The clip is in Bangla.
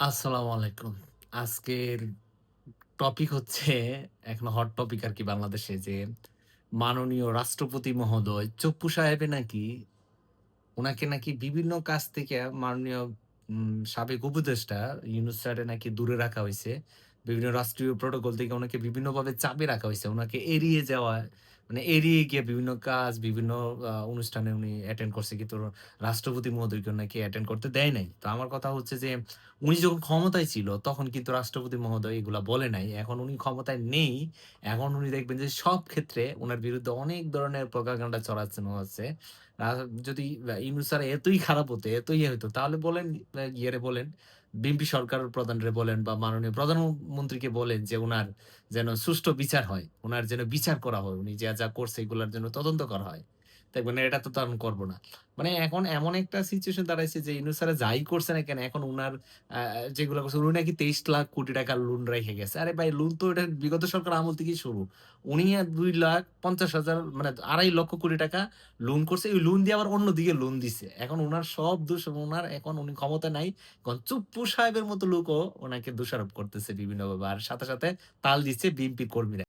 আসসালামু আলাইকুম। আজকের টপিক হচ্ছে এখন হট টপিক আরকি বাংলাদেশে যে মাননীয় রাষ্ট্রপতি মহোদয় চপ্পু সাহেবে নাকি উনাকে নাকি বিভিন্ন কাজ থেকে মাননীয় সাবেক উপদেষ্টা ইউনূস স্যারে নাকি দূরে রাখা হইছে। বিভিন্ন রাষ্ট্রীয় প্রটোকল থেকে উনাকে বিভিন্নভাবে চাপে রাখা হইছে। উনাকে এড়িয়ে যাওয়া, মানে এড়িয়ে গিয়ে বিভিন্ন কাজ, বিভিন্ন অনুষ্ঠানে উনি অ্যাটেন্ড করছে কিন্তু রাষ্ট্রপতি মহোদয়কে নাকি অ্যাটেন্ড করতে দেয় নাই। তো আমার কথা হচ্ছে যে উনি যখন ক্ষমতায় ছিল তখন কিন্তু রাষ্ট্রপতি মহোদয় এগুলা বলে নাই। এখন উনি ক্ষমতায় নেই। এখন উনি দেখবেন যে সব ক্ষেত্রে উনার বিরুদ্ধে অনেক ধরনের প্রোপাগান্ডা চড়ানো হচ্ছে। আ যদি ইউনূস স্যার এতই খারাপ হতো, এতই ইয়ে হইতো তাহলে বলেন ইয়েরে বলেন, বিএনপি সরকার প্রধানরে বলেন বা মাননীয় প্রধানমন্ত্রীকে বলেন যে উনার যেন সুষ্ঠু বিচার হয়। উনার যেন বিচার করা হয়। উনি যা করছে এগুলার জন্য তদন্ত করা হয়। দেখবেন এটা তো তেমন করব না। মানে এখন এমন একটা সিচুয়েশন দাঁড়াইছে যে ইউনূস স্যার যাই করছে না কেন এখন উনার যেগুলা করছে উনি নাকি ২৩,০০,০০০ কোটি টাকার লোন রাইখা গেছে। আরে ভাই লোন তো এটা বিগত সরকার আমল থেকেই শুরু। উনি ২,৫০,০০০ মানে ২,৫০,০০০ কোটি টাকা লোন করছে। ওই লোন দিয়ে আবার অন্যদিকে লোন দিছে। এখন উনার সব দোষ উনার, এখন উনি ক্ষমতায় নাই। এখন চুপ্পু সাহেবের মতো লোকও উনাকে দোষারোপ করতেছে বিভিন্নভাবে। আর সাথে তাল দিচ্ছে বিএনপি কর্মীরা।